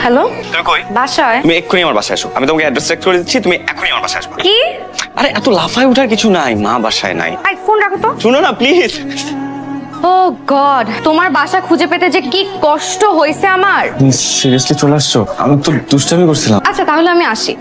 Hello, তুমি কই? বাসায়। তুমি এক্ষুনি আমার বাসায় আসো, আমি তোমাকে অ্যাড্রেস চেক করে দিচ্ছি, তুমি এখনই আমার বাসায় আসবে। কি? আরে এত লাফায় ওঠার কিছু নাই, মা বাসায় নাই। আই ফোন রাখো তো। শুনো না প্লিজ। ও গড, তোমার বাসা খুঁজে পেতে যে কি কষ্ট হয়েছে আমার। সিরিয়াসলি চলে আসছো? আমি তো দুষ্টামি করছিলাম। আচ্ছা তাহলে আমি আসি।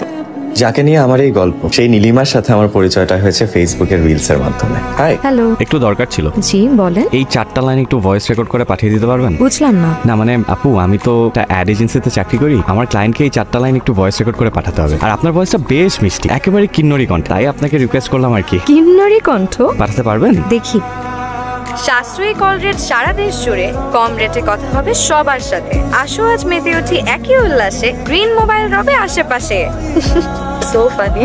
যাকে নিয়ে আমার এই গল্প, সেই নীলিমার সাথে আমার পরিচয়টা হয়েছে ফেসবুকের রিলস এর মাধ্যমে। হাই। হ্যালো। একটু দরকার ছিল। জি বলেন। এই 4টা লাইন একটু ভয়েস রেকর্ড করে পাঠিয়ে দিতে পারবেন? বুঝলাম না। না মানে আপু, আমি তো একটা অ্যাড এজেন্সিতে চাকরি করি। আমার ক্লায়েন্টকে এই 4টা লাইন একটু ভয়েস রেকর্ড করে পাঠাতে হবে। আর আপনার ভয়েসটা বেশ মিষ্টি, একেবারে কিন্নরি কণ্ঠ। তাই আপনাকে রিকোয়েস্ট করলাম আর কি। কিন্নরি কণ্ঠ? পাঠাতে পারবেন? দেখি। সাশ্রয়ী কল রেট সারা দেশ জুড়ে, কম রেটে কথা হবে সবার সাথে। আসো আজ মেতে উঠি একই উল্লাসে, গ্রিন মোবাইল রবে আশেপাশে। So funny.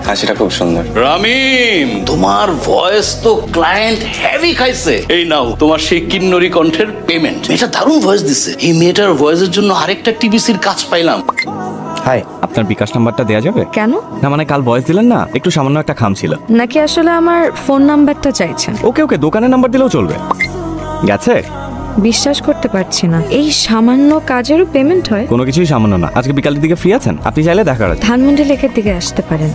হাসিটা খুব সুন্দর। রামিম, তোমার ভয়েস তো ক্লায়েন্ট হেভি খাইছে। এই নাও তোমার সেই কিন্নরি কণ্ঠের পেমেন্ট। মেয়েটা দারুণ ভয়েস দিছে। এই মেয়েটার ভয়েসের জন্য আরেকটা টিভিসির কাজ পাইলাম। হাই। আপনার বিকাশ নাম্বারটা দেওয়া যাবে? কেন? না মানে কাল ভয়েস দিলেন না, একটু সামান্য একটা খাম ছিল। নাকি আসলে আমার ফোন নাম্বারটা চাইছেন? ওকে ওকে, দোকানের নাম্বার দিলেও চলবে। গেছে? বিশ্বাস করতে পারছি না, এই সামান্য কাজেরও পেমেন্ট হয়? কোনো কিছুই সামান্য না। আজকে বিকালের দিকে ফ্রি আছেন? আপনি চাইলে দেখা করাতে। ধানমন্ডি লেকের দিকে আসতে পারেন।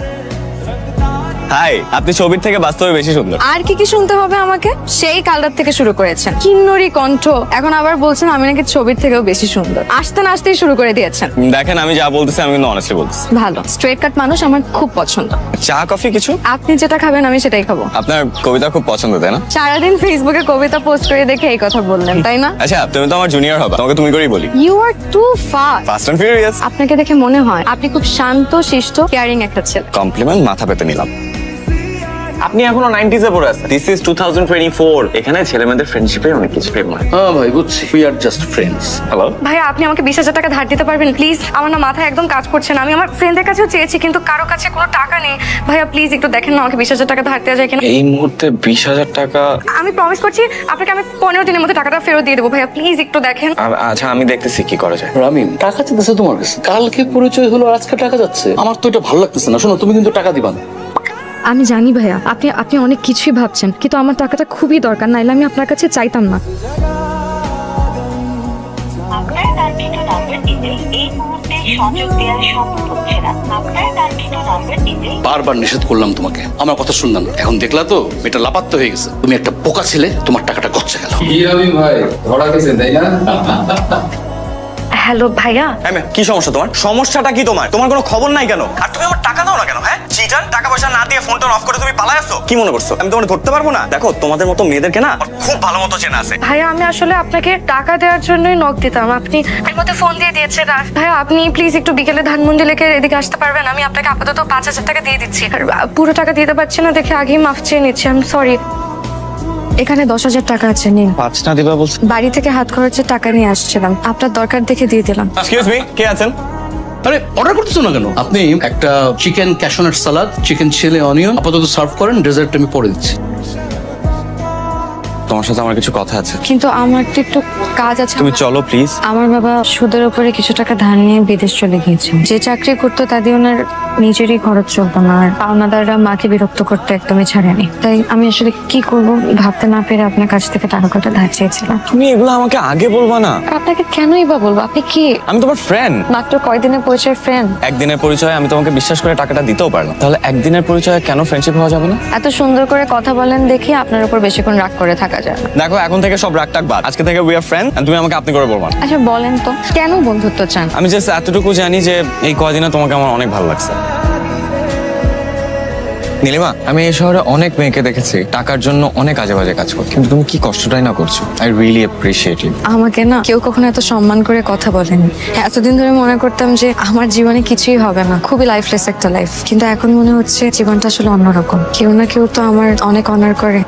হাই, আপনি ছবির থেকে বাস্তবে বেশি সুন্দর। আর কি কি শুনতে হবে আমাকে? সেই কালটার থেকে শুরু করেছেন কিন্নরি কণ্ঠ, এখন আবার বলছেন আমি নাকি ছবির থেকেও বেশি সুন্দর। আসতে না আসতেই শুরু করে দিয়েছেন। দেখেন, আমি যা বলতেছি আমি কিন্তু অনেস্টলি বলতেছি। ভালো স্ট্রেট কাট মানুষ আমার খুব পছন্দ। চা কফি কিছু? আপনি যেটা খাবেন আমি সেটাই খাবো। আপনার কবিতা খুব পছন্দ, তাই না? সারাদিন ফেসবুকে কবিতা পোস্ট করে দেখে এই কথা বললেন, তাই না? আচ্ছা, তুমি তো আমার জুনিয়র হবে, তোমাকে তুমি করেই বলি। You are too fast. Fast and furious. আপনাকে দেখে মনে হয় আপনি খুব শান্ত শিষ্ট কেয়ারিং একটা ছেলে। কমপ্লিমেন্ট মাথা পেতে নিলাম। আপনি এখনো 90s এ পড়ে আছেন। This is 2024। এখানে ছেলেমেয়েদের ফ্রেন্ডশিপে অনেক কিছু প্রেম হয়। হ্যাঁ ভাই, বুঝছি। We are just friends. Hello ভাইয়া, আপনি আমাকে 20,000 টাকা ধার দিতে পারবেন প্লিজ? আমার না মাথায় একদম কাজ করছে না। আমি আমার ফ্রেন্ডের কাছেও চেয়েছি কিন্তু কারো কাছে কোনো টাকা নেই। ভাইয়া প্লিজ একটু দেখেন না আমাকে 20,000 টাকা ধার দেওয়া যায় কিনা। এই মুহূর্তে 20,000 টাকা? আমি প্রমিস করছি আপনাকে আমি 15 দিনের মধ্যে টাকাটা ফেরত দিয়ে দেবো। ভাইয়া প্লিজ একটু দেখেন। আচ্ছা, আমি দেখতেছি কি করা যায়। রামিম, টাকা চাইতেছে তোমার কাছে। কালকে পরিচয় হলো, আজকে টাকা যাচ্ছে। আমার তো এটা ভালো লাগতেছে না। শোনো, তুমি কিন্তু টাকা দিবা না। আমি জানি ভাইয়া, আপনি অনেক কিছুই ভাবছেন, কিন্তু আমার টাকাটা খুবই দরকার, নাইলে আমি আপনার কাছে চাইতাম না। আপনার কাঙ্ক্ষিত নাম্বারটিতে এই মুহূর্তে সংযোগ দেওয়া সম্ভব হচ্ছে না। আপনার কাঙ্ক্ষিত নাম্বারটিতে বারবার নিষেধ করলাম তোমাকে, আমার কথা শুনলাম না। এখন দেখলা তো এটা লাপাত্তা হয়ে গেছে। তুমি একটা বোকা ছেলে, তোমার টাকাটা গচ্ছে গেল। কি রবি ভাই, ধরা গেছে তাই না? হ্যালো ভাইয়া। কি সমস্যা তোমার? সমস্যাটা কি তোমার? তোমার কোনো খবর নাই কেন? আর তুমি আমার টাকা দাও না কেন? হ্যাঁ, চিটার। টাকা পয়সা না দিয়ে ফোনটা অফ করে তুমি পালায় আসছো। কি মনে করছো আমি তোমাকে ধরতে পারবো না? দেখো, তোমাদের মতো মেয়েদেরকে না আমার খুব ভালো মতো চেনা আছে। ভাইয়া আমি আসলে আপনাকে টাকা দেওয়ার জন্যই নক দিতাম, আপনি এর মধ্যে ফোন দিয়ে দিয়েছেন। আর ভাইয়া আপনি প্লিজ একটু বিকেলে ধানমন্ডি লেকের এদিকে আসতে পারবেন? আমি আপনাকে আপাতত 5,000 টাকা দিয়ে দিচ্ছি। আর পুরো টাকা দিতে পারছি না দেখে আগেই মাফ চেয়ে নিচ্ছি, আমি সরি। এখানে 10,000 টাকা আছে, নিন। 5 না দিবা বলছো? বাড়ি থেকে হাত খরচের টাকা নিয়ে আসছিলাম, আপনার দরকার দেখে দিয়ে দিলাম। এক্সকিউজ মি, কে আছেন? আরে অর্ডার করতেছো না কেন? আপনি একটা চিকেন ক্যাশনাট সালাদ, চিকেন ছেলে অনিয়ন আপাতত সার্ভ করেন। ডেজার্ট আমি পরে দিচ্ছি। তোমার সাথে আমার কিছু কথা আছে। কিন্তু আমার তো একটু কাজ আছে। তুমি চলো প্লিজ। আমার বাবা সুদের উপরে কিছু টাকা ধার নিয়ে বিদেশ চলে গিয়েছেন। যে চাকরি করতো তা দিয়ে ওনার নিজেরই খরচ চলতো না, আর পাওনাদাররা মাকে বিরক্ত করতে একদমই ছাড়েনি। তাই আমি আসলে কি করব ভাবতে না পেরে আপনার কাছ থেকে টাকাটা ধার চেয়েছিলাম। তুমি এগুলো আমাকে আগে বলবা না। আপনাকে কেনই বা বলবো? আপনি কি আমি তোমার ফ্রেন্ড। মাত্র কয়দিনের পরিচয় ফ্রেন্ড? একদিনের পরিচয় আমি তোমাকে বিশ্বাস করে টাকাটা দিতেও পারলাম, তাহলে একদিনের পরিচয় কেন ফ্রেন্ডশিপ হওয়া যাবে না? এত সুন্দর করে কথা বলেন দেখি আপনার উপর বেশিক্ষণ রাগ করে থাকা যায় না। দেখো, এখন থেকে সব রাগ টাক বাদ। আজকে থেকে উই আর ফ্রেন্ড, তুমি আমাকে আপনি করে বলবা না। আচ্ছা বলেন তো কেন বন্ধুত্ব চান? আমি জাস্ট এতটুকু জানি যে এই কয়দিনে তোমাকে আমার অনেক ভালো লাগছে। নীলিমা, আমি এই শহরে অনেক মেয়েকে দেখেছি টাকার জন্য অনেক আজে বাজে কাজ করতে, কিন্তু তুমি কি কষ্টটাই না করছো। I really appreciate you. আমাকে না কেউ কখনো এত সম্মান করে কথা বলেনি। এতদিন ধরে মনে করতাম যে আমার জীবনে কিছুই হবে না, খুবই লাইফলেস একটা লাইফ, কিন্তু এখন মনে হচ্ছে জীবনটা আসলে অন্যরকম। কেউ না কেউ তো আমার অনেক অনার করে।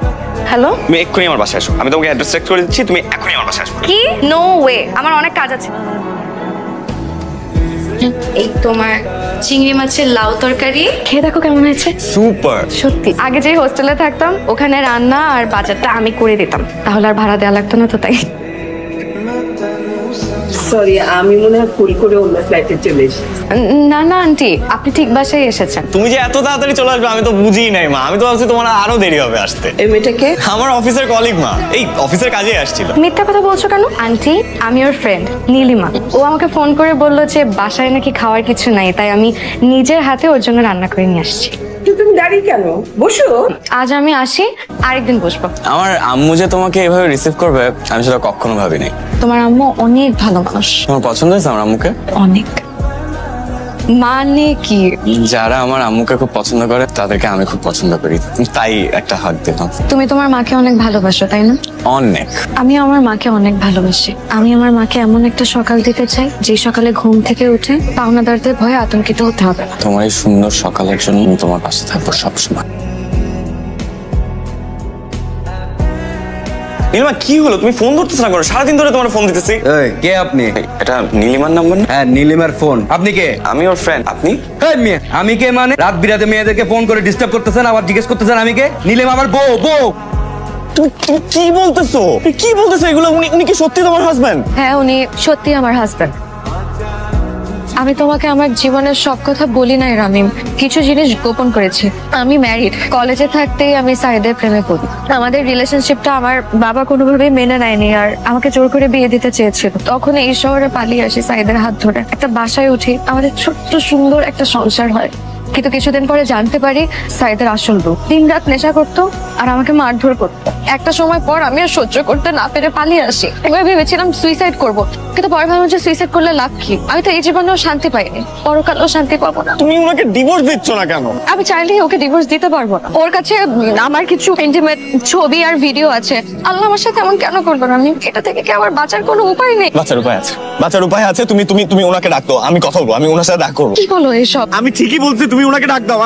হ্যালো, তুমি এক্ষুনি আমার বাসায় আসো, আমি তোমাকে অ্যাড্রেস চেক করে দিচ্ছি, তুমি এক্ষুনি আমার বাসায় আসো। কি? নো ওয়ে, আমার অনেক কাজ আছে। এই তোমার চিংড়ি মাছের লাউ তরকারি খেয়ে দেখো কেমন হয়েছে। সুপার। সত্যি আগে যে হোস্টেলে থাকতাম ওখানে রান্না আর বাজারটা আমি করে দিতাম, তাহলে আর ভাড়া দেওয়া লাগতো না, তো তাই। সরি, আমি মনে হয় ভুল করে অন্য ফ্লাইটে চলে এসেছি। না না আন্টি, আপনি ঠিক বাসায় এসেছেন। তুমি যে এত তাড়াতাড়ি চলে আসবে আমি তো বুঝিই নাই মা। আমি তো ভাবছি তোমার আরো দেরি হবে আসতে। এই মেয়েটাকে আমার অফিসের কলিগ মা, এই অফিসের কাজে আসছিল। মিথ্যা কথা বলছো কেন? আন্টি, আমি ওর ফ্রেন্ড নীলিমা। ও আমাকে ফোন করে বললো যে বাসায় নাকি খাওয়ার কিছু নাই, তাই আমি নিজের হাতে ওর জন্য রান্না করে নিয়ে আসছি। তো তুমি দাঁড়িয়ে কেন? বসো। আজ আমি আসি, আরেকদিন বসবো। আমার আম্মু যে তোমাকে এভাবে রিসিভ করবে আমি সেটা কখনো ভাবিনি। তোমার আম্মু অনেক ভালো মানুষ। তোমার পছন্দ হয়েছে আমার আম্মুকে? অনেক। মানে কি? যারা আমার আম্মুকে খুব পছন্দ করে তাদেরকে আমি খুব পছন্দ করি, তাই একটা হাত দিলাম। তুমি তোমার মাকে অনেক ভালোবাসো, তাই না? অনেক। আমি আমার মাকে অনেক ভালোবাসি। আমি আমার মাকে এমন একটা সকাল দিতে চাই যে সকালে ঘুম থেকে উঠে পাওনাদারদের ভয়ে আতঙ্কিত হতে হবে না। তোমার এই সুন্দর সকালের জন্য আমি তোমার পাশে থাকবো সবসময়। নীলিমা কি হলো? তুমি ফোন ধরতেছ না কেন? সারাদিন ধরে তোমার ফোন দিতেছি। এই, কে আপনি? এটা নীলিমার নাম্বার না? হ্যাঁ, নীলিমার ফোন। আপনি কে? আমি ওর ফ্রেন্ড। আপনি? এই মেয়ে, আমি কে মানে? রাত বিরাতে মেয়েদেরকে ফোন করে ডিস্টার্ব করতেছেন, আবার জিজ্ঞেস করতেছেন আমি কে? নীলিমা আমার বউ। তুমি কি বলতেছো? কি বলতেছো এগুলো? উনি কি সত্যি তোমার হাজবেন্ড? হ্যাঁ, উনি সত্যি আমার হাজবেন্ড। আমি তোমাকে আমার জীবনের সব কথা বলি নাই রামিম, কিছু জিনিস গোপন করেছি। আমি ম্যারিড। কলেজে থাকতেই আমি সাইদের প্রেমে পড়ি। আমাদের রিলেশনশিপটা আমার বাবা কোনোভাবেই মেনে নেয়নি, আর আমাকে জোর করে বিয়ে দিতে চেয়েছিল। তখন এই শহরে পালিয়ে আসি সাইদের হাত ধরে, একটা বাসায় উঠি, আমাদের ছোট্ট সুন্দর একটা সংসার হয়। কিন্তু কিছুদিন পরে জানতে পারি সাইদের আসল রূপ। দিনরাত নেশা করতো আর আমাকে মারধর করতো। একটা সময় পর আমি আর সহ্য করতে না পেরে পালিয়ে আসি। এবার ভেবেছিলাম সুইসাইড করব, কিন্তু পরে ভাবলাম যে সুইসাইড করলে লাভ কি? আমি তো এই জীবনেও শান্তি পাইনি, পরকালেও শান্তি পাবো না। তুমি ওনাকে ডিভোর্স দিচ্ছ না কেন? আমি চাইলেই ওকে ডিভোর্স দিতে পারবো না। ওর কাছে আমার কিছু ইন্টিমেট ছবি আর ভিডিও আছে। আল্লাহ আমার সাথে এমন কেন করবো না? আমি এটা থেকে কি আমার বাঁচার কোনো উপায় নেই? বাঁচার উপায় আছে, বাঁচার উপায় আছে। তুমি ওনাকে ডাকতো, আমি কথা বলবো, আমি ওনার সাথে দেখা করবো। কি বলো এসব? আমি ঠিকই বলছি, তুমি ওনাকে ডাক দাও,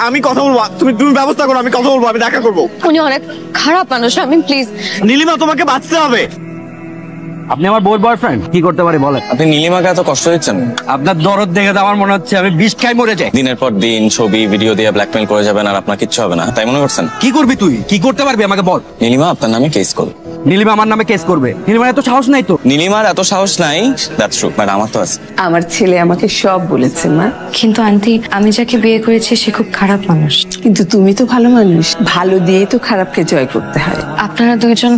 আমি কথা বলবো। তুমি ব্যবস্থা করো, আমি কথা বলবো, আমি দেখা করবো। উনি অনেক খারাপ মানুষ। আমি প্লিজ। নীলিমা, তোমাকে বাঁচতে হবে। আপনি আমার বউর বয়ফ্রেন্ড, কি করতে পারি বলেন? আপনি নীলিমাকে এত কষ্ট দিচ্ছেন? আপনার দরদ দেখে তো আমার মনে হচ্ছে আমি বিষ খাই মরে যাই। দিনের পর দিন ছবি ভিডিও দিয়ে ব্ল্যাকমেল করে যাবেন আর আপনার কিচ্ছু হবে না, তাই মনে করছেন? কি করবি তুই? কি করতে পারবি আমাকে বল। নীলিমা আপনার নামে কেস করবে। নীলিমা আমার নামে কেস করবে? নীলিমার এত সাহস নাই তো। নীলিমার এত সাহস নাই, দ্যাটস ট্রু, বাট আমার তো আছে। আমার ছেলে আমাকে সব বলেছে মা। কিন্তু আন্টি, আমি যাকে বিয়ে করেছি সে খুব খারাপ মানুষ। কিন্তু তুমি তো ভালো মানুষ, ভালো দিয়েই তো খারাপকে জয় করতে হয়। আপনারা দুইজন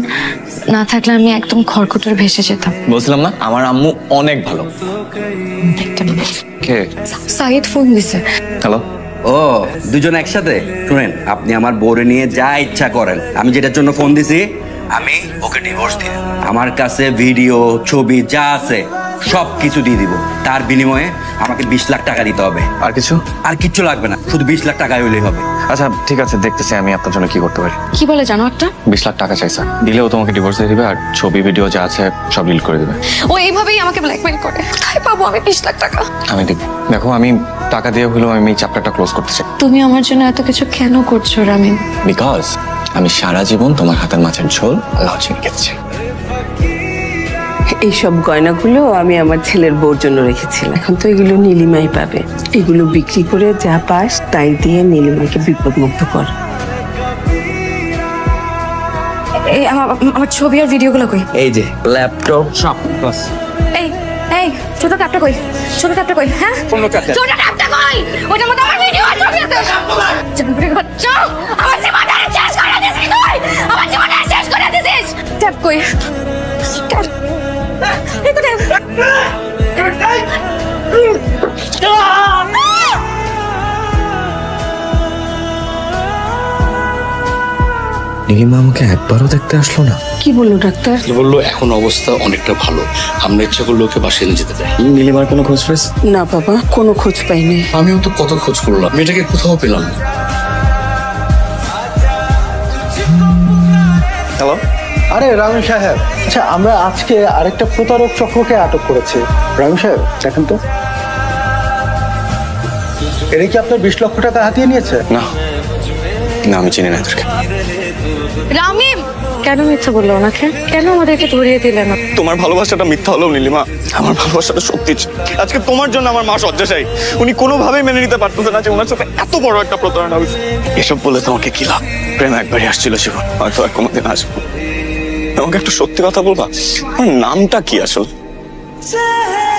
না থাকলে আমি একদম খড়কুটোর ভেসে যেতাম। বলছিলাম না আমার আম্মু অনেক ভালো। কে? সাইদ ফোন দিছে। হ্যালো। ও, দুজন একসাথে? শুনেন, আপনি আমার বউরে নিয়ে যা ইচ্ছা করেন। আমি যেটার জন্য ফোন দিছি, আমি ওকে ডিভোর্স দিই। আমার কাছে ভিডিও ছবি যা আছে সব কিছু দিয়ে দিব। তার বিনিময়ে আমাকে 20 লাখ টাকা দিতে হবে। আর কিছু? আর কিচ্ছু লাগবে না, শুধু 20 লাখ টাকা হইলেই হবে। আচ্ছা ঠিক আছে, দেখতেছি আমি আপনার জন্য কি করতে পারি। কি বলে জানো একটা? 20 লাখ টাকা চাইছে, দিলেও তোমাকে ডিভোর্স দিয়ে দিবে আর ছবি ভিডিও যা আছে সব ডিলিট করে দিবে। ও এইভাবেই আমাকে ব্ল্যাকমেল করে। কোথায় পাবো আমি 20 লাখ টাকা? আমি দিব। দেখো, আমি টাকা দিয়ে হলেও আমি এই চ্যাপ্টারটা ক্লোজ করতে চাই। তুমি আমার জন্য এত কিছু কেন করছো রামিন? বিকজ আমি সারা জীবন তোমার হাতের মাছের ঝোল লাউ চিংড়ি খেতে চাই। এইসব গয়নাগুলো আমি আমার ছেলের বউর জন্য রেখেছিলাম। এখন তো এগুলো নীলিমাই পাবে। এগুলো বিক্রি করে যা পাস তাই দিয়ে নীলিমাকে বিপদমুক্ত কর। এই আমার ছবি আর ভিডিওগুলো কই? এই যে ল্যাপটপ সব বাস। এই এই ছোট ট্যাপটা কই? ছোট ট্যাপটা কই? হ্যাঁ, কোন ট্যাপটা? ছোট ট্যাপটা কই? ওটার মধ্যে আমার ভিডিও আর ছবি আছে। জানবরে বাচ্চা, আমার জীবনটা শেষ করে দিছিস তুই। আমার জীবনটা শেষ করে দিছিস। ট্যাপ কই? ট্যাপ। এই তো ট্যাপ। নীলিমা আমাকে একবারও দেখতে আসলো না। কি বললো ডাক্তার? বললো এখন অবস্থা অনেকটা ভালো, আমরা ইচ্ছা করলে ওকে বাসায় নিয়ে যেতে পারি। নীলিমার কোনো খোঁজ পেয়েছ? না বাবা, কোনো খোঁজ পাইনি। আমিও তো কত খোঁজ করলাম, মেয়েটাকে কোথাও পেলাম না। হ্যালো। আরে রামু সাহেব, আচ্ছা আমরা আজকে আরেকটা প্রতারক চক্রকে আটক করেছি। রামু সাহেব দেখেন তো, এরা কি আপনার 20 লক্ষ টাকা হাতিয়ে নিয়েছে? না না, আমি চিনি না এদেরকে। রামিম কেন মিথ্যা বললো ওনাকে? কেন আমাদেরকে ধরিয়ে দিলেন? তোমার ভালোবাসাটা মিথ্যা হলো নীলিমা, আমার ভালোবাসাটা সত্যি ছিল। আজকে তোমার জন্য আমার মা শয্যাশায়ী। উনি কোনোভাবেই মেনে নিতে পারতেছে না যে ওনার সাথে এত বড় একটা প্রতারণা হয়েছে। এসব বলে তোমাকে কি লাভ? প্রেম একবারই আসছিল জীবন, হয়তো আর কোনোদিন আসবো। আমাকে একটা সত্যি কথা বলবা, আমার নামটা কি আসলে? चाहे